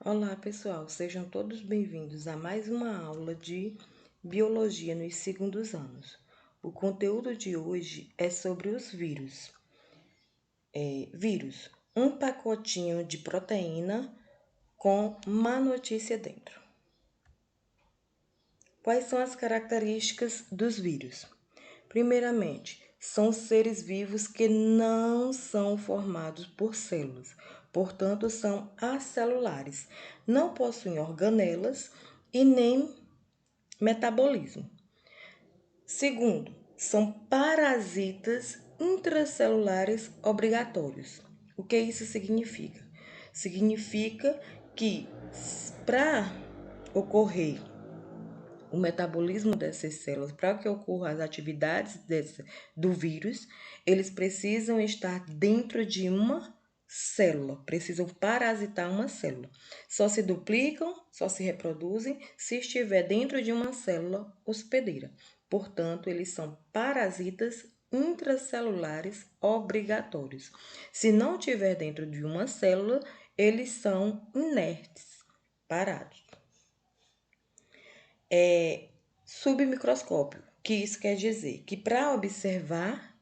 Olá, pessoal, sejam todos bem-vindos a mais uma aula de Biologia nos segundos anos. O conteúdo de hoje é sobre os vírus. Vírus, um pacotinho de proteína com má notícia dentro. Quais são as características dos vírus? Primeiramente, são seres vivos que não são formados por células, portanto, são acelulares, não possuem organelas e nem metabolismo. Segundo, são parasitas intracelulares obrigatórios. O que isso significa? Significa que para ocorrer o metabolismo dessas células, para que ocorram as atividades do vírus, eles precisam estar dentro de uma célula, precisam parasitar uma célula. Só se duplicam, só se reproduzem se estiver dentro de uma célula hospedeira. Portanto, eles são parasitas intracelulares obrigatórios. Se não estiver dentro de uma célula, eles são inertes, parados. Submicroscópio, que isso quer dizer que para observar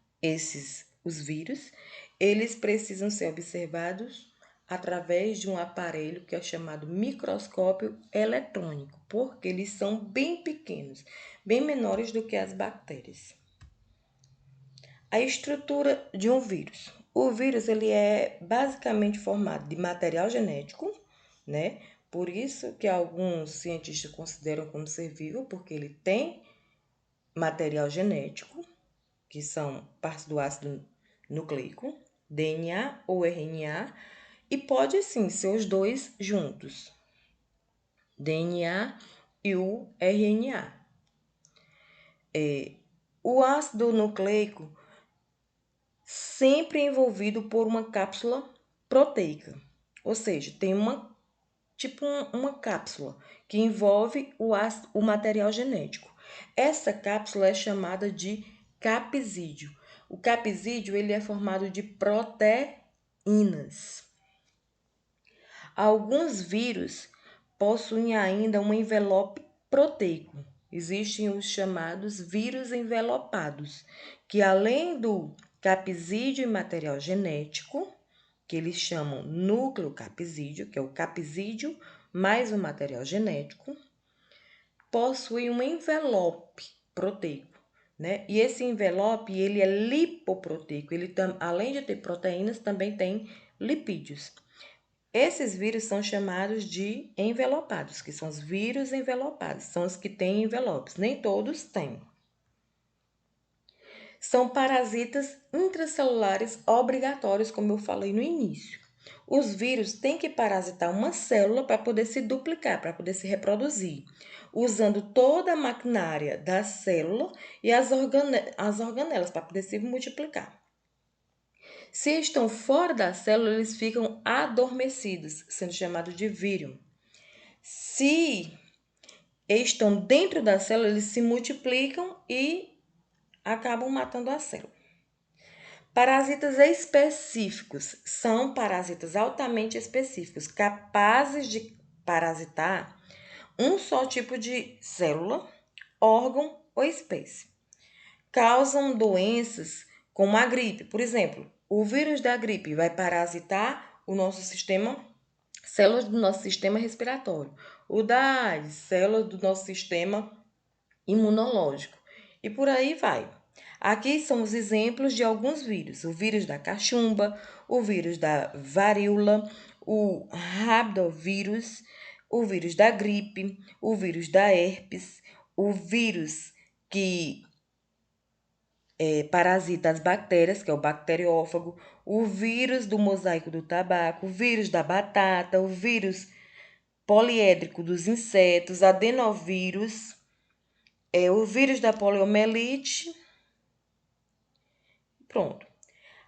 os vírus, eles precisam ser observados através de um aparelho que é chamado microscópio eletrônico, porque eles são bem pequenos, bem menores do que as bactérias. A estrutura de um vírus. O vírus ele é basicamente formado de material genético, né? Por isso que alguns cientistas consideram como ser vivo, porque ele tem material genético, que são partes do ácido nucleico, DNA ou RNA, e pode sim ser os dois juntos, DNA e o RNA. O ácido nucleico sempre envolvido por uma cápsula proteica, ou seja, tem uma cápsula que envolve o material genético. Essa cápsula é chamada de capsídeo. O capsídeo ele é formado de proteínas. Alguns vírus possuem ainda um envelope proteico. Existem os chamados vírus envelopados, que além do capsídeo e material genético, que eles chamam núcleo capsídeo, que é o capsídeo mais o material genético, possui um envelope proteico, né? E esse envelope, ele é lipoproteico, além de ter proteínas, também tem lipídios. Esses vírus são chamados de envelopados, que são os vírus envelopados, são os que têm envelopes, nem todos têm. São parasitas intracelulares obrigatórios, como eu falei no início. Os vírus têm que parasitar uma célula para poder se duplicar, para poder se reproduzir, usando toda a maquinária da célula e as organelas para poder se multiplicar. Se estão fora da célula, eles ficam adormecidos, sendo chamados de vírion. Se estão dentro da célula, eles se multiplicam e acabam matando a célula. Parasitas específicos são parasitas altamente específicos, capazes de parasitar um só tipo de célula, órgão ou espécie. Causam doenças como a gripe. Por exemplo, o vírus da gripe vai parasitar o nosso sistema, células do nosso sistema respiratório. O da AIDS, células do nosso sistema imunológico. E por aí vai. Aqui são os exemplos de alguns vírus: o vírus da cachumba, o vírus da varíola, o rabdovírus, o vírus da gripe, o vírus da herpes, o vírus que parasita as bactérias, que é o bacteriófago, o vírus do mosaico do tabaco, o vírus da batata, o vírus poliédrico dos insetos, adenovírus, o vírus da poliomielite. Pronto.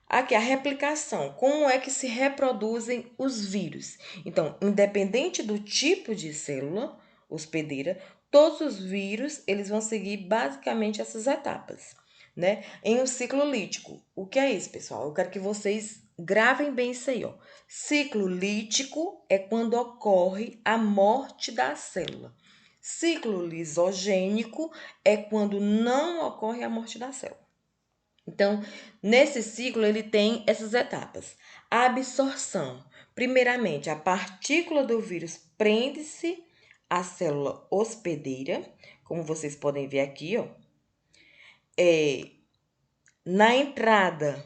Aqui a replicação, como é que se reproduzem os vírus? Então, independente do tipo de célula hospedeira, todos os vírus eles vão seguir basicamente essas etapas, né? Em um ciclo lítico. O que é isso, pessoal? Eu quero que vocês Gravem bem isso aí, ó. Ciclo lítico é quando ocorre a morte da célula. Ciclo lisogênico é quando não ocorre a morte da célula. Então, nesse ciclo, ele tem essas etapas. A absorção. Primeiramente, a partícula do vírus prende-se à célula hospedeira, como vocês podem ver aqui, ó. Na entrada,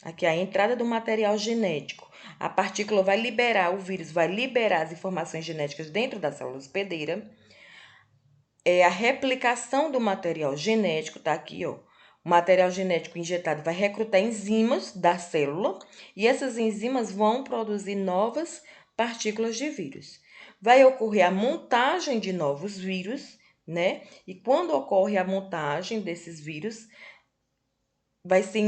aqui a entrada do material genético, a partícula vai liberar, o vírus vai liberar as informações genéticas dentro da célula hospedeira. A replicação do material genético, tá aqui, ó. O material genético injetado vai recrutar enzimas da célula e essas enzimas vão produzir novas partículas de vírus. Vai ocorrer a montagem de novos vírus, né? E quando ocorre a montagem desses vírus, vai ser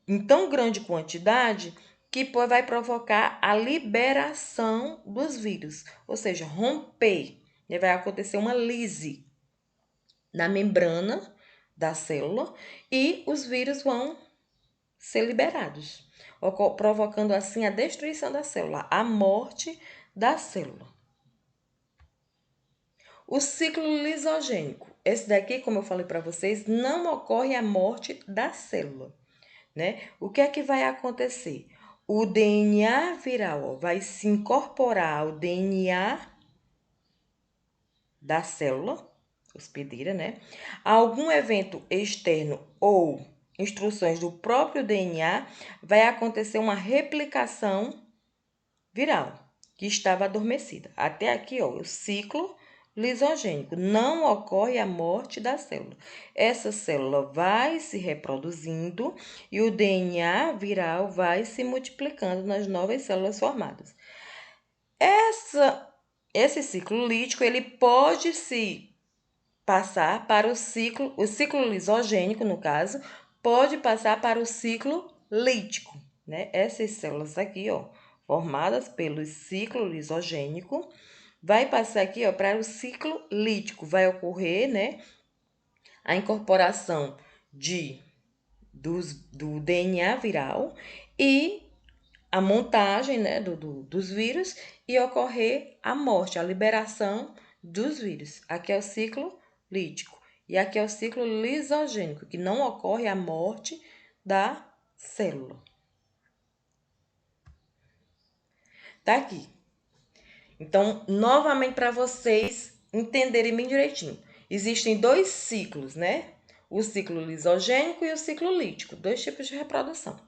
em tão grande quantidade que vai provocar a liberação dos vírus, ou seja, romper, né? Vai acontecer uma lise na membrana da célula e os vírus vão ser liberados, provocando assim a destruição da célula, a morte da célula. O ciclo lisogênico. Esse daqui, como eu falei para vocês, não ocorre a morte da célula, né? O que é que vai acontecer? O DNA viral, ó, vai se incorporar ao DNA da célula hospedeira, né? Algum evento externo ou instruções do próprio DNA, vai acontecer uma replicação viral que estava adormecida. Até aqui, ó, o ciclo lisogênico. Não ocorre a morte da célula. Essa célula vai se reproduzindo e o DNA viral vai se multiplicando nas novas células formadas. Esse ciclo lítico, ele pode se passar para o ciclo lisogênico, no caso, pode passar para o ciclo lítico, né? Essas células aqui, ó, formadas pelo ciclo lisogênico, vai passar aqui, ó, para o ciclo lítico, vai ocorrer, né, a incorporação do DNA viral e a montagem, né, dos vírus e ocorrer a morte, a liberação dos vírus. Aqui é o ciclo lítico. E aqui é o ciclo lisogênico, que não ocorre a morte da célula. Tá aqui. Então, novamente para vocês entenderem bem direitinho. Existem dois ciclos, né? O ciclo lisogênico e o ciclo lítico, dois tipos de reprodução.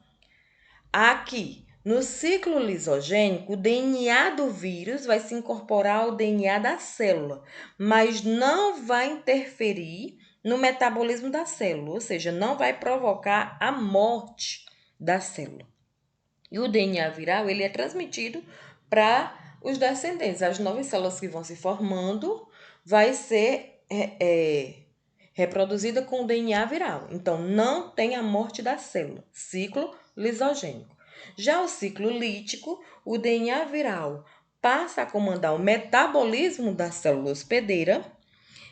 Aqui, no ciclo lisogênico, o DNA do vírus vai se incorporar ao DNA da célula, mas não vai interferir no metabolismo da célula, ou seja, não vai provocar a morte da célula. E o DNA viral, ele é transmitido para os descendentes. As novas células que vão se formando vai ser reproduzida com o DNA viral. Então, não tem a morte da célula. Ciclo lisogênico. Já o ciclo lítico, o DNA viral passa a comandar o metabolismo da célula hospedeira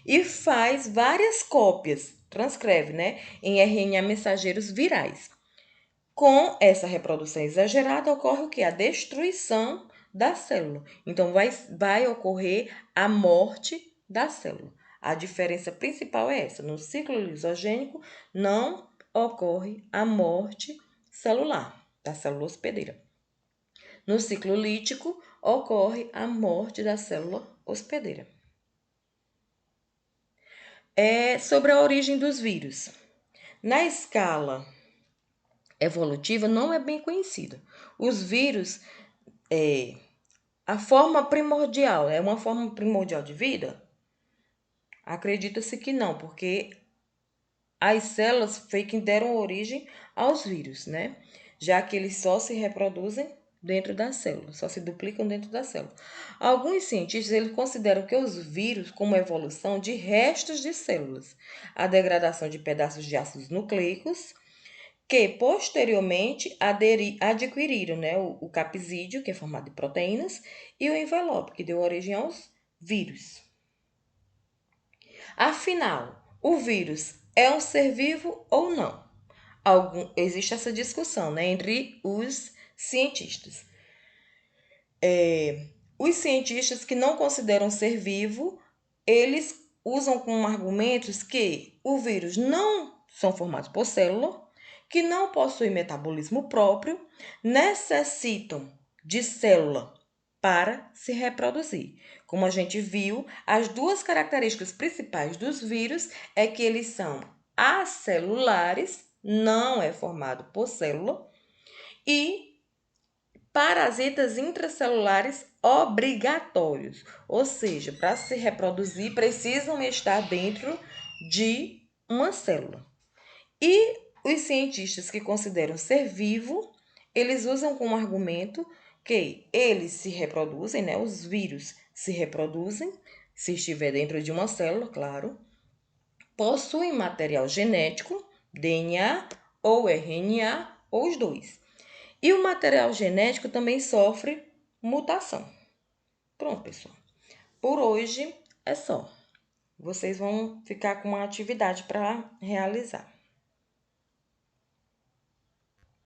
e faz várias cópias, transcreve, né, em RNA mensageiros virais. Com essa reprodução exagerada, ocorre o que? A destruição da célula. Então, vai ocorrer a morte da célula. A diferença principal é essa. No ciclo lisogênico, não ocorre a morte celular, da célula hospedeira. No ciclo lítico, ocorre a morte da célula hospedeira. Sobre a origem dos vírus. Na escala evolutiva, não é bem conhecido. Os vírus, a forma primordial, é uma forma primordial de vida? Acredita-se que não, porque as células foi que deram origem aos vírus, né? Já que eles só se reproduzem dentro da célula, só se duplicam dentro da célula. Alguns cientistas eles consideram que os vírus como evolução de restos de células, a degradação de pedaços de ácidos nucleicos, que posteriormente adquiriram, né, o capsídeo, que é formado de proteínas, e o envelope, que deu origem aos vírus. Afinal, o vírus é um ser vivo ou não? Existe essa discussão, né, entre os cientistas. Os cientistas que não consideram ser vivo, eles usam como argumentos que o vírus não são formados por célula, que não possuem metabolismo próprio, necessitam de célula para se reproduzir. Como a gente viu, as duas características principais dos vírus é que eles são acelulares, não é formado por célula, e parasitas intracelulares obrigatórios, ou seja, para se reproduzir precisam estar dentro de uma célula. E os cientistas que consideram ser vivo, eles usam como argumento que eles se reproduzem, né? Os vírus se reproduzem, se estiver dentro de uma célula, claro, possuem material genético, DNA ou RNA, ou os dois. E o material genético também sofre mutação. Pronto, pessoal. Por hoje é só. Vocês vão ficar com uma atividade para realizar.